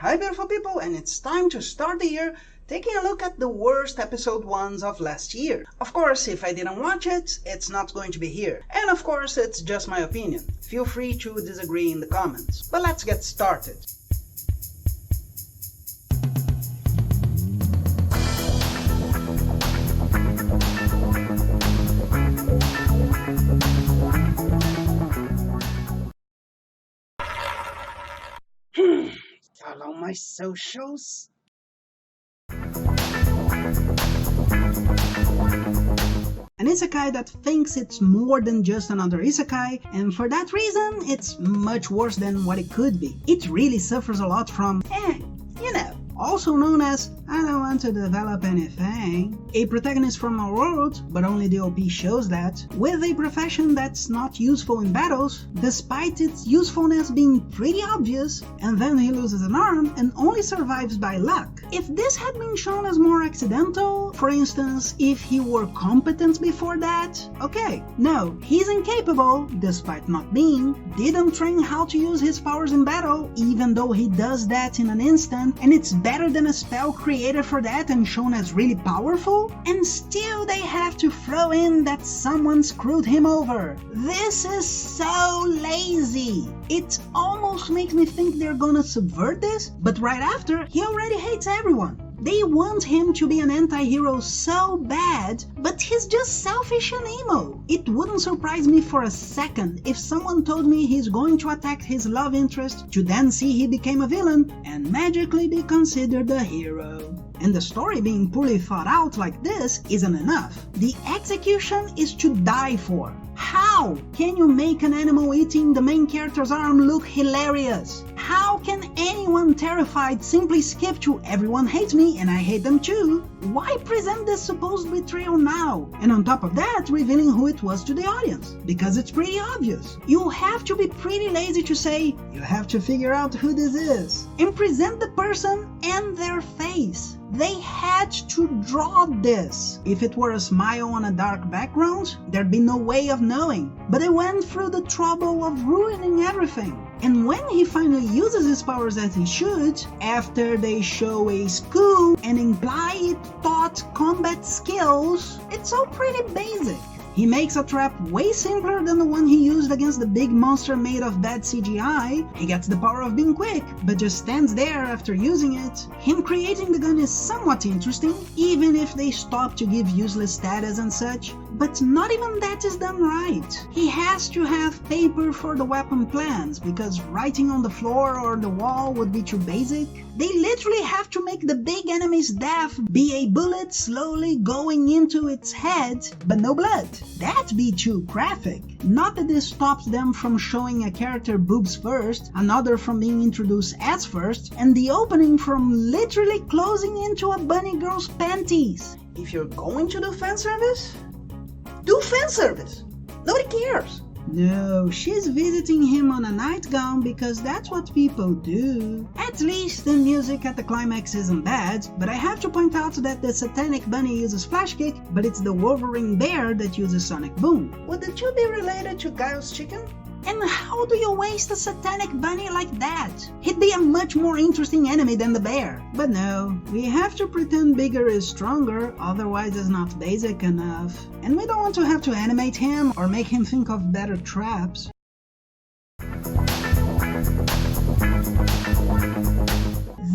Hi beautiful people, and it's time to start the year taking a look at the worst episode 1s of last year. Of course, if I didn't watch it, it's not going to be here. And of course, it's just my opinion. Feel free to disagree in the comments. But let's get started. Follow my socials. An isekai that thinks it's more than just another isekai, and for that reason, it's much worse than what it could be. It really suffers a lot from, also known as, I don't want to develop anything. A protagonist from our world, but only the OP shows that, with a profession that's not useful in battles, despite its usefulness being pretty obvious, and then he loses an arm and only survives by luck. If this had been shown as more accidental, for instance, if he were competent before that, okay. No, he's incapable, despite not being, didn't train how to use his powers in battle, even though he does that in an instant, and it's better than a spell created for that and shown as really powerful, and still they have to throw in that someone screwed him over. This is so lazy. It almost makes me think they're gonna subvert this, but right after, he already hates everyone. They want him to be an anti-hero so bad, but he's just selfish and emo. It wouldn't surprise me for a second if someone told me he's going to attack his love interest to then see he became a villain and magically be considered a hero. And the story being poorly thought out like this isn't enough. The execution is to die for. How can you make an animal eating the main character's arm look hilarious? How can anyone terrified simply skip to everyone hates me and I hate them too? Why present this supposed betrayal now? And on top of that, revealing who it was to the audience. Because it's pretty obvious. You have to be pretty lazy to say, you have to figure out who this is. And present the person and their face. They had to draw this. If it were a smile on a dark background, there'd be no way of knowing. But they went through the trouble of ruining everything. And when he finally uses his powers as he should, after they show a school and imply it taught combat skills, it's all pretty basic. He makes a trap way simpler than the one he used against the big monster made of bad CGI. He gets the power of being quick, but just stands there after using it. Him creating the gun is somewhat interesting, even if they stop to give useless status and such. But not even that is done right. He has to have paper for the weapon plans, because writing on the floor or the wall would be too basic. They literally have to make the big enemy's death be a bullet slowly going into its head, but no blood. That'd be too graphic. Not that this stops them from showing a character boobs first, another from being introduced as first, and the opening from literally closing into a bunny girl's panties. If you're going to do fan service, do fan service. Nobody cares. No, she's visiting him on a nightgown because that's what people do. At least the music at the climax isn't bad, but I have to point out that the satanic bunny uses flash kick, but it's the Wolverine bear that uses sonic boom. Would the two be related to Giles Chicken? And how do you waste a satanic bunny like that? He'd be a much more interesting enemy than the bear. But no, we have to pretend bigger is stronger, otherwise it's not basic enough. And we don't want to have to animate him or make him think of better traps.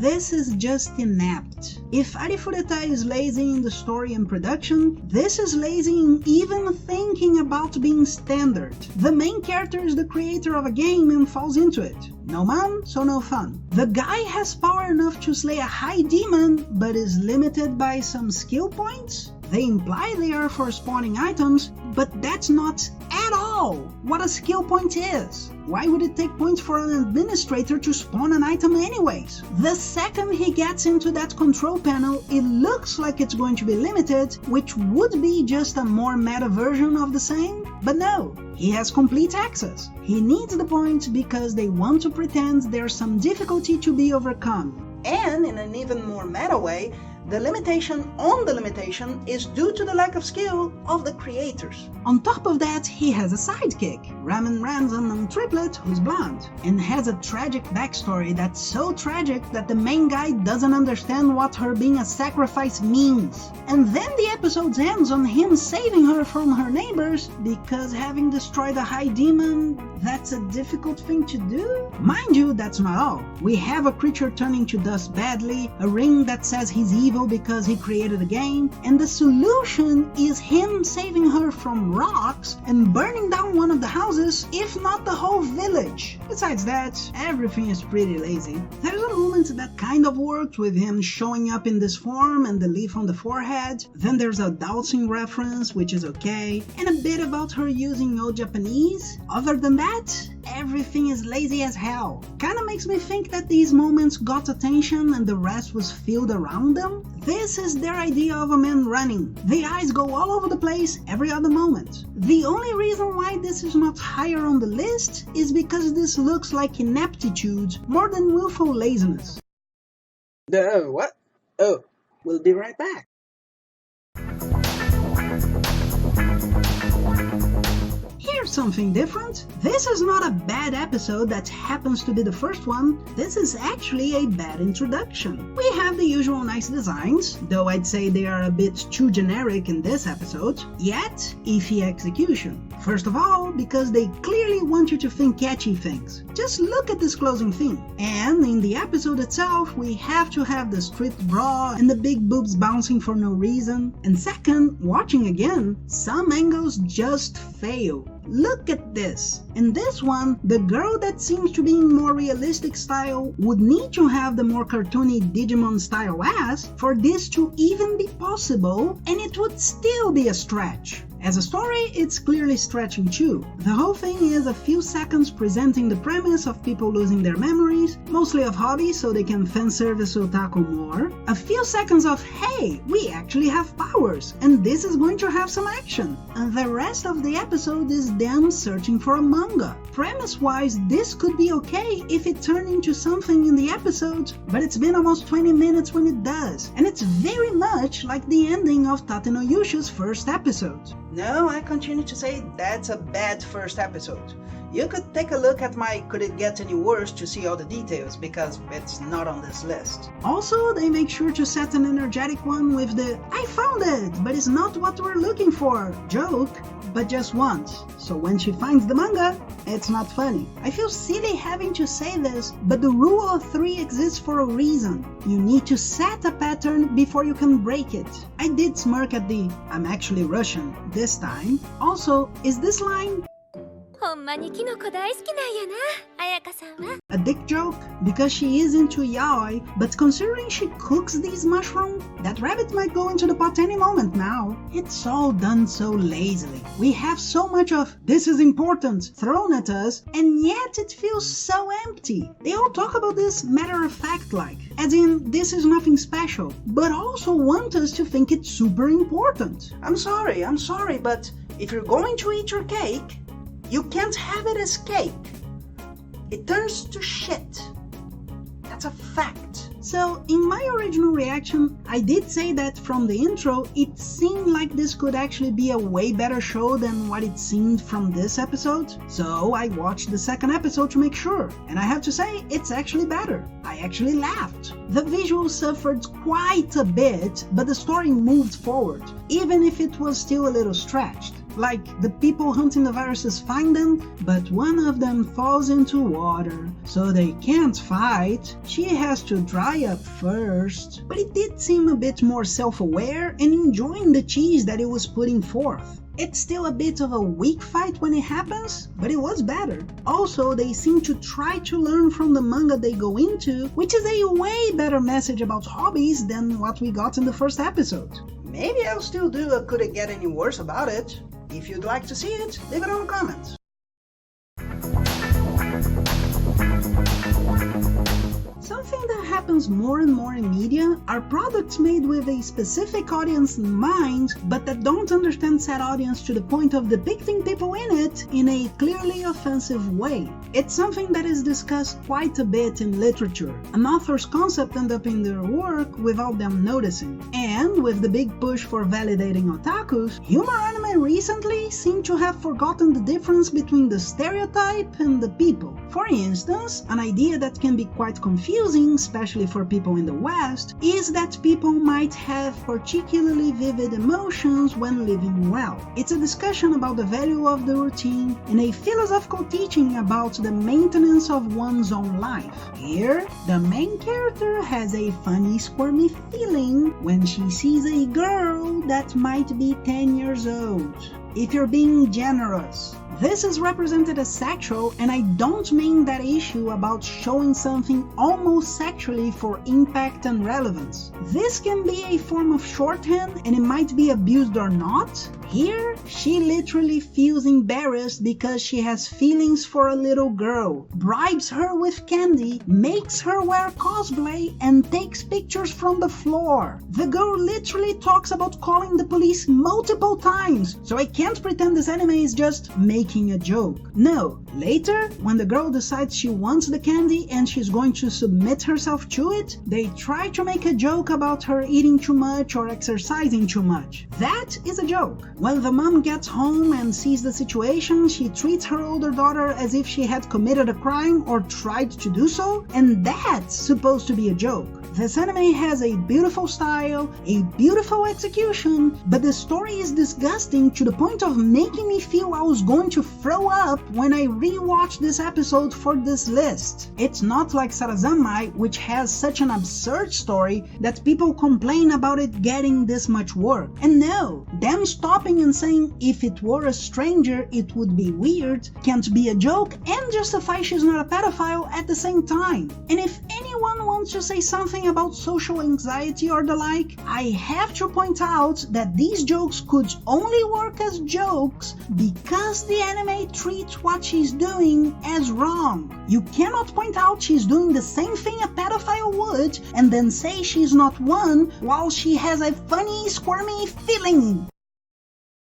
This is just inept. If Arifureta is lazy in the story and production, this is lazy in even thinking about being standard. The main character is the creator of a game and falls into it. No man, so no fun. The guy has power enough to slay a high demon, but is limited by some skill points? They imply they are for spawning items, but that's not at all what a skill point is. Why would it take points for an administrator to spawn an item anyways? The second he gets into that control panel, it looks like it's going to be limited, which would be just a more meta version of the same, but no. He has complete access. He needs the points because they want to pretend there's some difficulty to be overcome. And in an even more meta way, the limitation on the limitation is due to the lack of skill of the creators. On top of that, he has a sidekick, Ramen Ransom Triplet, who's blonde, and has a tragic backstory that's so tragic that the main guy doesn't understand what her being a sacrifice means. And then the episode ends on him saving her from her neighbors because having destroyed a high demon, that's a difficult thing to do? Mind you, that's not all. We have a creature turning to dust badly, a ring that says he's evil because he created a game, and the solution is him saving her from rocks and burning down one of the houses, if not the whole village. Besides that, everything is pretty lazy. There's a moment that kind of worked with him showing up in this form and the leaf on the forehead, then there's a dowsing reference, which is okay, and a bit about her using old Japanese. Other than that, everything is lazy as hell. Kinda makes me think that these moments got attention and the rest was filled around them. This is their idea of a man running. The eyes go all over the place every other moment. The only reason why this is not higher on the list is because this looks like ineptitude more than willful laziness. What? Oh, we'll be right back. Here's something different. This is not a bad episode that happens to be the first one. This is actually a bad introduction. We have the usual nice designs, though I'd say they are a bit too generic in this episode, yet iffy execution. First of all, because they clearly want you to think catchy things. Just look at this closing theme. And in the episode itself, we have to have the street brawl and the big boobs bouncing for no reason. And second, watching again, some angles just fail. Look at this. In this one, the girl that seems to be in more realistic style would need to have the more cartoony Digimon style ass for this to even be possible, and it would still be a stretch. As a story, it's clearly stretching too. The whole thing is a few seconds presenting the premise of people losing their memories, mostly of hobbies so they can fanservice otaku more. A few seconds of, hey, we actually have powers, and this is going to have some action. And the rest of the episode is them searching for a manga. Premise-wise, this could be okay if it turned into something in the episode, but it's been almost 20 minutes when it does, and it's very much like the ending of Tate no Yushu's first episode. No, I continue to say that's a bad first episode. You could take a look at my Could It Get Any Worse to see all the details, because it's not on this list. Also, they make sure to set an energetic one with the I found it, but it's not what we're looking for joke, but just once. So when she finds the manga, it's not funny. I feel silly having to say this, but the rule of 3 exists for a reason. You need to set a pattern before you can break it. I did smirk at the I'm actually Russian this time. Also, is this line a dick joke? Because she is into yaoi, but considering she cooks these mushrooms, that rabbit might go into the pot any moment now. It's all done so lazily. We have so much of this is important thrown at us, and yet it feels so empty. They all talk about this matter of fact like, as in this is nothing special, but also want us to think it's super important. I'm sorry, but if you're going to eat your cake, you can't have it as cake. It turns to shit. That's a fact. So, in my original reaction, I did say that from the intro, it seemed like this could actually be a way better show than what it seemed from this episode. So, I watched the second episode to make sure, and I have to say, it's actually better. I actually laughed. The visuals suffered quite a bit, but the story moved forward, even if it was still a little stretched. Like, the people hunting the viruses find them, but one of them falls into water, so they can't fight. She has to dry up first. But it did seem a bit more self-aware and enjoying the cheese that it was putting forth. It's still a bit of a weak fight when it happens, but it was better. Also, they seem to try to learn from the manga they go into, which is a way better message about hobbies than what we got in the first episode. Maybe I'll still do a Could It Get Any Worse about it. If you'd like to see it, leave it on the comments. Something that happens more and more in media are products made with a specific audience in mind, but that don't understand said audience to the point of depicting people in it in a clearly offensive way. It's something that is discussed quite a bit in literature. An author's concept ends up in their work without them noticing. And with the big push for validating otakus, humor anime recently seem to have forgotten the difference between the stereotype and the people. For instance, an idea that can be quite confusing, especially for people in the West, is that people might have particularly vivid emotions when living well. It's a discussion about the value of the routine and a philosophical teaching about the maintenance of one's own life. Here, the main character has a funny, squirmy feeling when she sees a girl that might be 10 years old. If you're being generous. This is represented as sexual, and I don't mean that issue about showing something almost sexually for impact and relevance. This can be a form of shorthand, and it might be abused or not. Here, she literally feels embarrassed because she has feelings for a little girl, bribes her with candy, makes her wear cosplay, and takes pictures from the floor. The girl literally talks about calling the police multiple times, so I can't pretend this anime is just making a joke. No, later, when the girl decides she wants the candy and she's going to submit herself to it, they try to make a joke about her eating too much or exercising too much. That is a joke. When the mom gets home and sees the situation, she treats her older daughter as if she had committed a crime or tried to do so, and that's supposed to be a joke. This anime has a beautiful style, a beautiful execution, but the story is disgusting to the point of making me feel I was going to throw up when I rewatched this episode for this list. It's not like Sarazanmai, which has such an absurd story that people complain about it getting this much work. And no, them stopping and saying if it were a stranger it would be weird can't be a joke and justify she's not a pedophile at the same time. And if anyone wants to say something about social anxiety or the like, I have to point out that these jokes could only work as jokes because the anime treats what she's doing as wrong. You cannot point out she's doing the same thing a pedophile would and then say she's not one while she has a funny, squirmy feeling.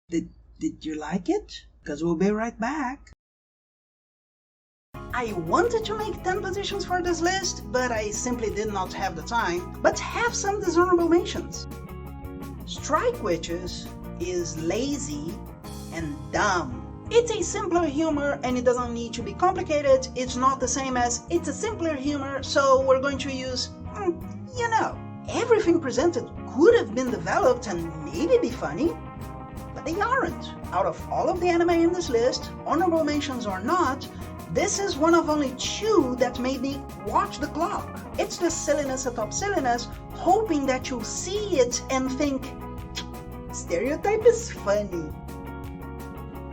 Did you like it? Because we'll be right back. I wanted to make 10 positions for this list, but I simply did not have the time, but have some dishonorable mentions. Strike Witches is lazy and dumb. It's a simpler humor and it doesn't need to be complicated. It's not the same as it's a simpler humor, so we're going to use, everything presented could have been developed and maybe be funny, but they aren't. Out of all of the anime in this list, honorable mentions or not, this is one of only 2 that made me watch the clock. It's the silliness atop silliness, hoping that you'll see it and think, stereotype is funny.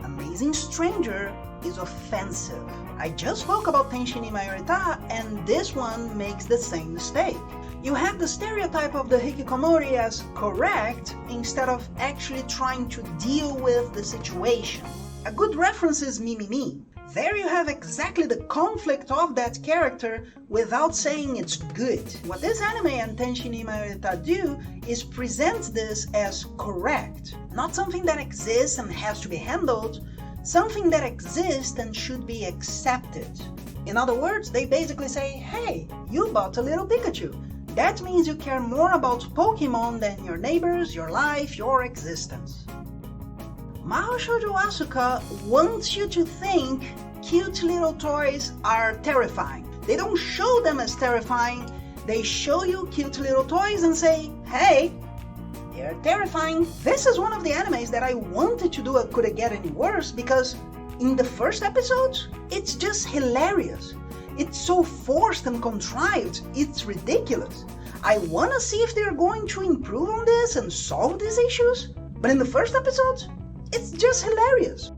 Amazing Stranger is offensive. I just spoke about Tenshin ni Mayorita, and this one makes the same mistake. You have the stereotype of the hikikomori as correct instead of actually trying to deal with the situation. A good reference is Mimimi. There you have exactly the conflict of that character without saying it's good. What this anime and Tenshin ni Mayorita do is present this as correct. Not something that exists and has to be handled, something that exists and should be accepted. In other words, they basically say, hey, you bought a little Pikachu. That means you care more about Pokemon than your neighbors, your life, your existence. Mahou Shoujo Asuka wants you to think cute little toys are terrifying. They don't show them as terrifying, they show you cute little toys and say, hey, they're terrifying. This is one of the animes that I wanted to do a Could It Get Any Worse because in the first episode, it's just hilarious. It's so forced and contrived, it's ridiculous. I wanna see if they're going to improve on this and solve these issues, but in the first episode, it's just hilarious.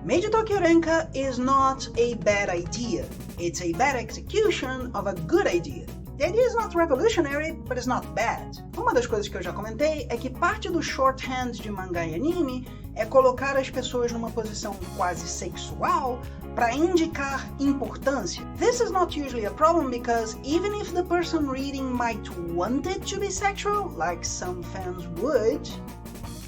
Meiji Tokyo Renka is not a bad idea. It's a bad execution of a good idea. The idea is not revolutionary, but it's not bad. Uma das coisas que eu já comentei é que parte do shorthand de mangá e anime é colocar as pessoas numa posição quase sexual para indicar importância. This is not usually a problem because even if the person reading might want it to be sexual, like some fans would,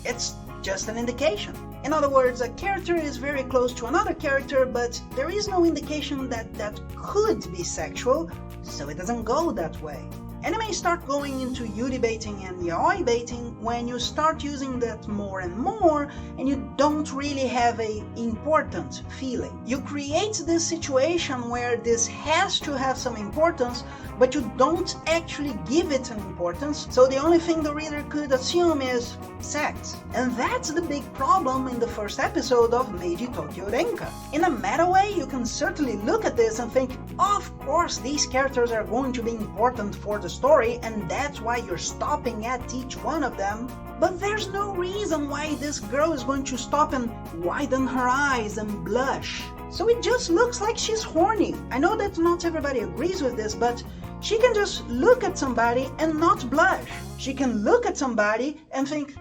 it's just an indication. In other words, a character is very close to another character, but there is no indication that that could be sexual, so it doesn't go that way. Anime start going into yuri baiting and yaoi baiting when you start using that more and more and you don't really have a important feeling. You create this situation where this has to have some importance, but you don't actually give it an importance, so the only thing the reader could assume is sex. And that's the big problem in the first episode of Meiji Tokyo Renka. In a meta way, you can certainly look at this and think, of course these characters are going to be important for the story and that's why you're stopping at each one of them, but there's no reason why this girl is going to stop and widen her eyes and blush. So it just looks like she's horny. I know that not everybody agrees with this, but she can just look at somebody and not blush. She can look at somebody and think,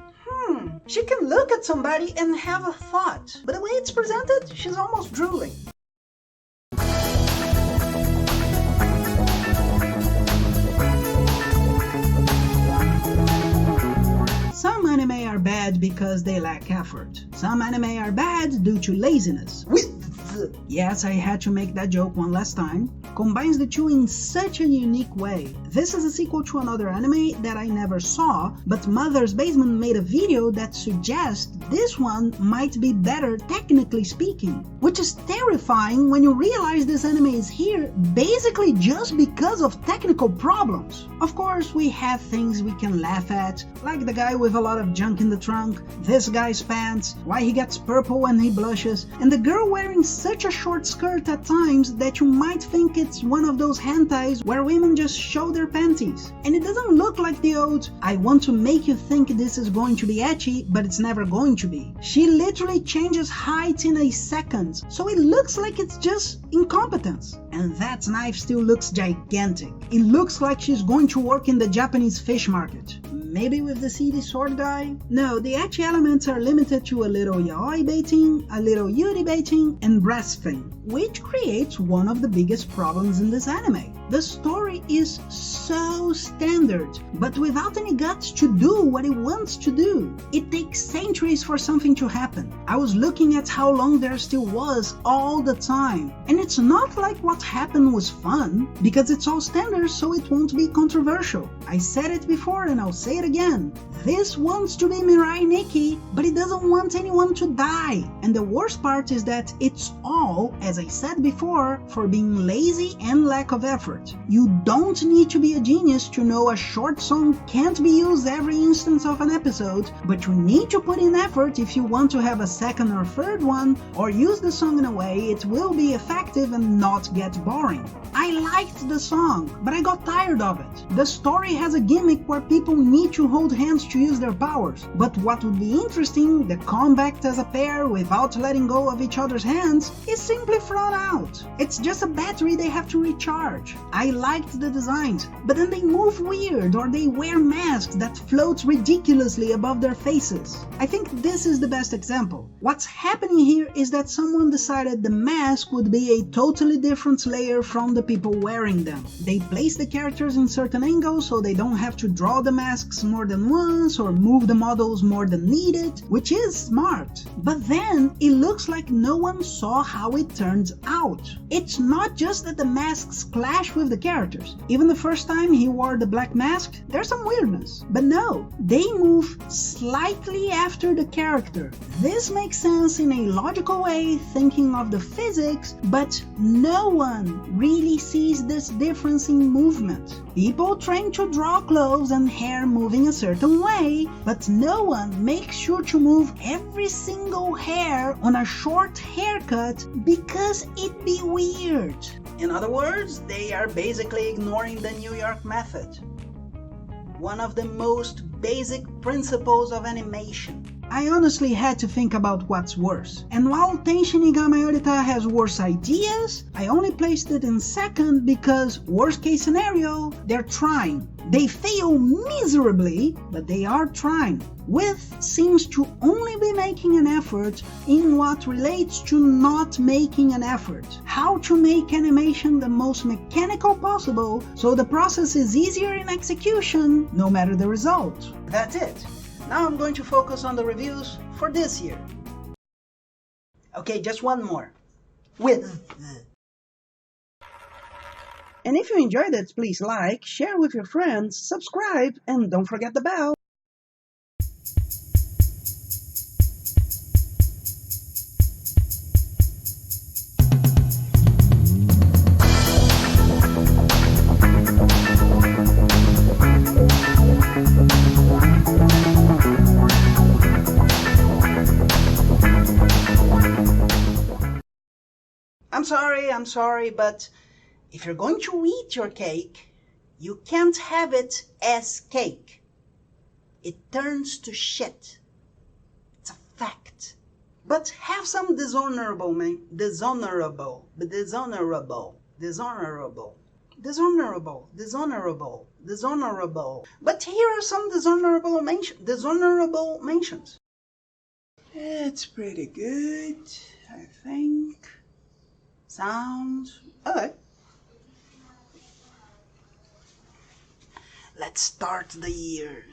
she can look at somebody and have a thought. But the way it's presented, she's almost drooling. Some anime are bad because they lack effort. Some anime are bad due to laziness. Yes, I had to make that joke one last time. Combines the two in such a unique way. This is a sequel to another anime that I never saw, but Mother's Basement made a video that suggests this one might be better technically speaking, which is terrifying when you realize this anime is here basically just because of technical problems. Of course, we have things we can laugh at, like the guy with a lot of junk in the trunk, this guy's pants, why he gets purple when he blushes, and the girl wearing such a short skirt at times that you might think it's one of those hentais where women just show their panties. And it doesn't look like the old, I want to make you think this is going to be ecchi, but it's never going to be. She literally changes height in a second, so it looks like it's just incompetence. And that knife still looks gigantic. It looks like she's going to work in the Japanese fish market. Maybe with the seedy sword guy? No, the ecchi elements are limited to a little yaoi baiting, a little yuri baiting, and breastfeeding, which creates one of the biggest problems in this anime. The story is so standard, but without any guts to do what it wants to do. It takes centuries for something to happen. I was looking at how long there still was all the time, and it's not like what happened was fun, because it's all standard so it won't be controversial. I said it before and I'll say it again. This wants to be Mirai Nikki, but it doesn't want anyone to die. And the worst part is that it's all, as I said before, for being lazy and lack of effort. You don't need to be a genius to know a short song can't be used every instance of an episode, but you need to put in effort if you want to have a second or third one, or use the song in a way it will be effective and not get boring. I liked the song, but I got tired of it. The story has a gimmick where people need to hold hands to use their powers, but what would be interesting, the combat as a pair without letting go of each other's hands, is simply thrown out. It's just a battery they have to recharge. I liked the designs, but then they move weird or they wear masks that float ridiculously above their faces. I think this is the best example. What's happening here is that someone decided the mask would be a totally different layer from the people wearing them. They place the characters in certain angles so they don't have to draw the masks more than once or move the models more than needed, which is smart. But then it looks like no one saw how it turns out. It's not just that the masks clash with the characters. Even the first time he wore the black mask, there's some weirdness. But no, they move slightly after the character. This makes sense in a logical way, thinking of the physics, but no one really sees this difference in movement. People train to draw clothes and hair moving a certain way, but no one makes sure to move every single hair on a short haircut because it'd be weird. In other words, they are basically ignoring the New York method. One of the most basic principles of animation. I honestly had to think about what's worse. And while Tenshin Iga has worse ideas, I only placed it in second because, worst case scenario, they're trying. They fail miserably, but they are trying. With seems to only be making an effort in what relates to not making an effort. How to make animation the most mechanical possible so the process is easier in execution, no matter the result. That's it. Now I'm going to focus on the reviews for this year. Okay, just one more. With. And if you enjoyed it, please like, share with your friends, subscribe, and don't forget the bell. I'm sorry, but if you're going to eat your cake, you can't have it as cake. It turns to shit. It's a fact. But have some dishonorable. But here are some dishonorable mentions. It's pretty good, I think. Sound. Okay. Let's start the year.